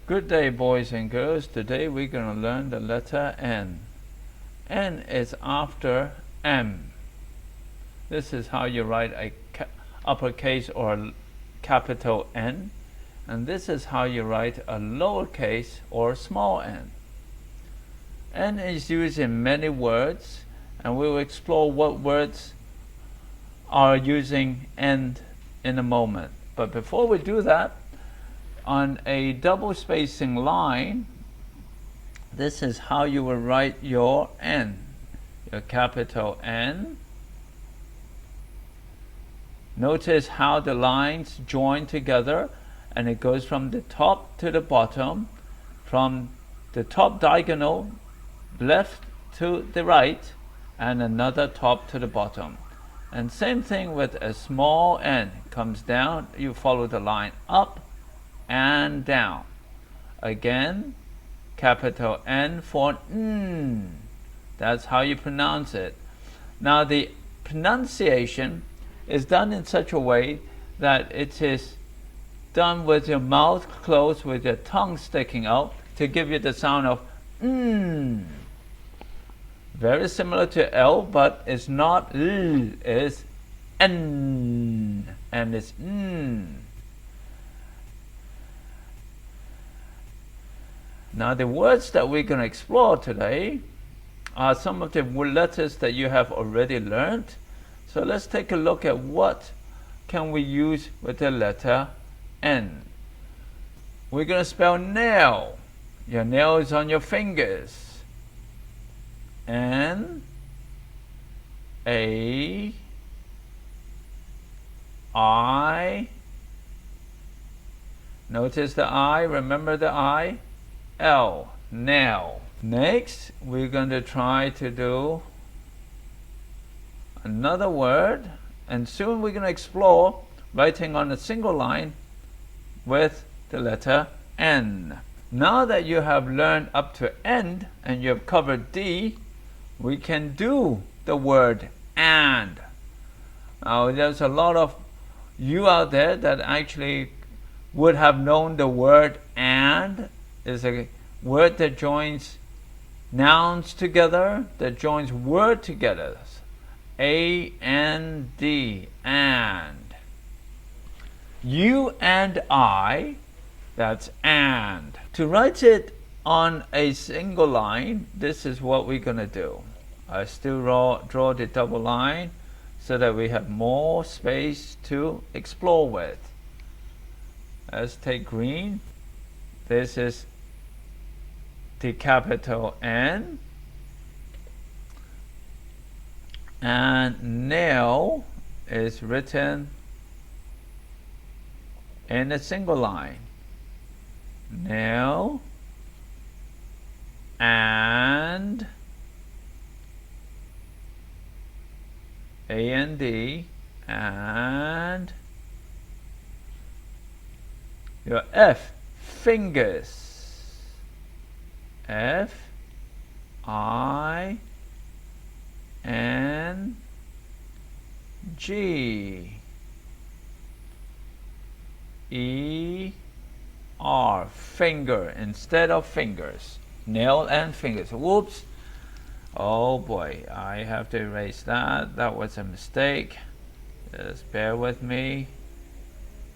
Good day, boys and girls. Today we're going to learn the letter N. N is after M. This is how you write a uppercase or capital N. And this is how you write a lowercase or small n. N is used in many words, and we will explore what words are using N in a moment. But before we do that, on a double spacing line, this is how you will write your N, your capital N. Notice how the lines join together, and it goes from the top to the bottom, from the top diagonal left to the right, and another top to the bottom. And same thing with a small n. Comes down, you follow the line up and down. Again, capital N for N. That's how you pronounce it. Now the pronunciation is done in such a way that it is done with your mouth closed, with your tongue sticking out to give you the sound of N. Very similar to L, but it's not L, it's N, and it's N. Now the words that we're going to explore today are some of the letters that you have already learned. So let's take a look at what can we use with the letter N. We're going to spell nail. Your nail is on your fingers. N A I. Notice the I, remember the I. L, nail. Next, we're going to try to do another word, and soon we're going to explore writing on a single line with the letter N. Now that you have learned up to N and you have covered D, we can do the word and. Now there's a lot of you out there that actually would have known the word and is a word that joins nouns together, that joins word together. A-N-D, and. You and I, that's and. To write it on a single line, this is what we're going to do. I still draw the double line so that we have more space to explore with. Let's take green. This is the capital N, and nail is written in a single line. Nail and A-N-D, and your F, fingers. F-I-N-G-E-R, finger instead of fingers. Nail and fingers. Whoops. Oh boy, I have to erase that. That was a mistake. Just bear with me.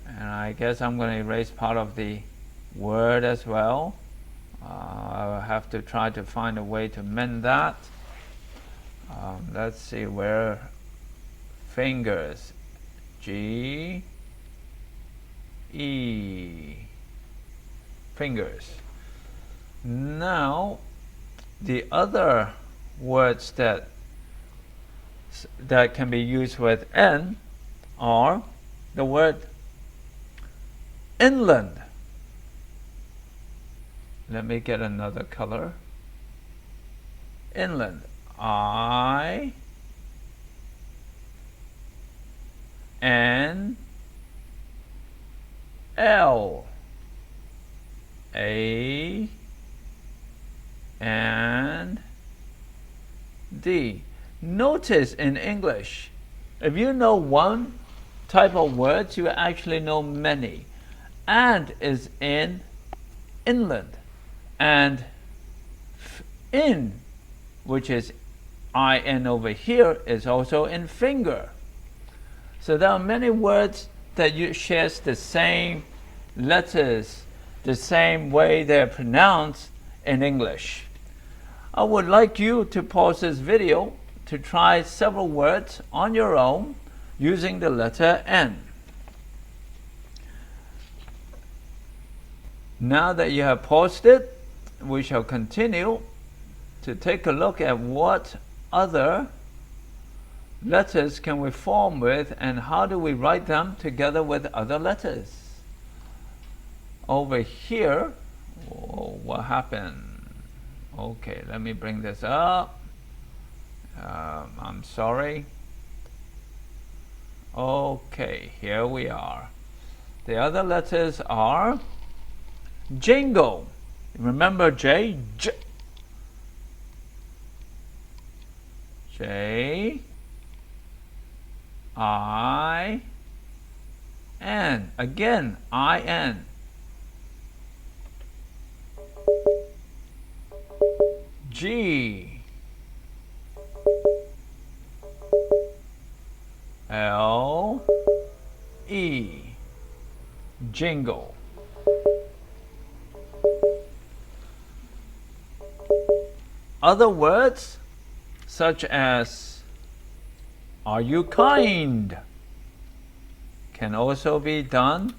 And I guess I'm going to erase part of the word as well. I'll have to try to find a way to mend that. Let's see where fingers. G E, fingers. Now the other words that can be used with N are the word inland. Let me get another color. Inland. I N L A and D. Notice in English, if you know one type of words, you actually know many. And is in inland, and in, which is in over here, is also in finger. So there are many words that shares the same letters, the same way they're pronounced in English. I would like you to pause this video to try several words on your own using the letter N. Now that you have paused it, we shall continue to take a look at what other letters can we form with and how do we write them together with other letters. Over here, what happened? Okay, let me bring this up. I'm sorry. Okay, here we are. The other letters are jingle. Remember J? J, I, N. Again, I-N. G, L, E. Jingle. Other words such as are you kind can also be done.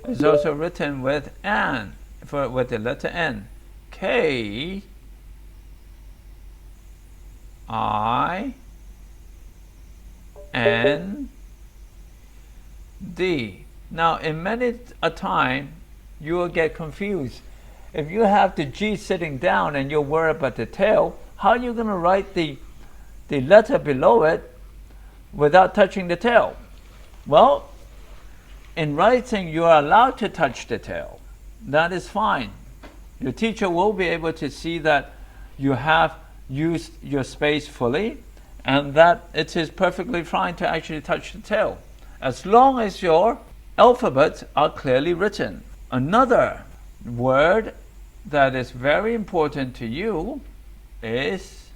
It's also written with N, with the letter N. K, I, N, D. Now in many a time you will get confused. If you have the G sitting down and you're worried about the tail, how are you going to write the letter below it without touching the tail? Well, in writing you are allowed to touch the tail. That is fine. Your teacher will be able to see that you have used your space fully and that it is perfectly fine to actually touch the tail, as long as your alphabets are clearly written. Another word that is very important to you is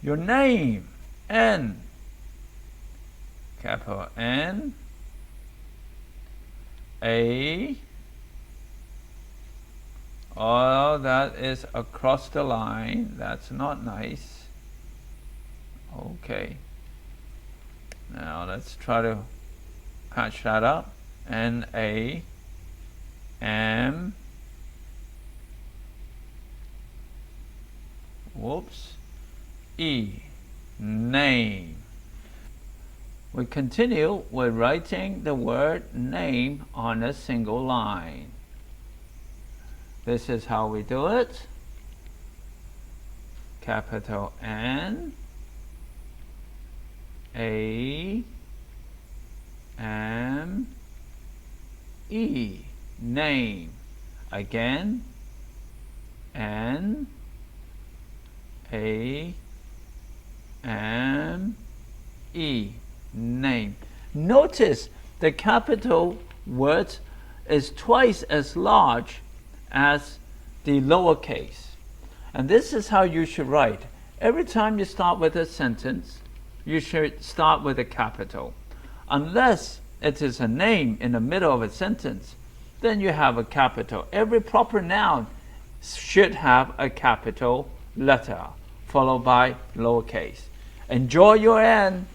your name. N, capital N, A. Oh, that is across the line. That's not nice. Okay. Now let's try to patch that up. N, A, M. Whoops. E, name. We continue with writing the word name on a single line. This is how we do it. Capital N, A, M, E, name. Again, N, A, M, E, name. Notice the capital word is twice as large as the lowercase. And this is how you should write. Every time you start with a sentence, you should start with a capital. Unless it is a name in the middle of a sentence, then you have a capital. Every proper noun should have a capital letter followed by lowercase. Enjoy your N.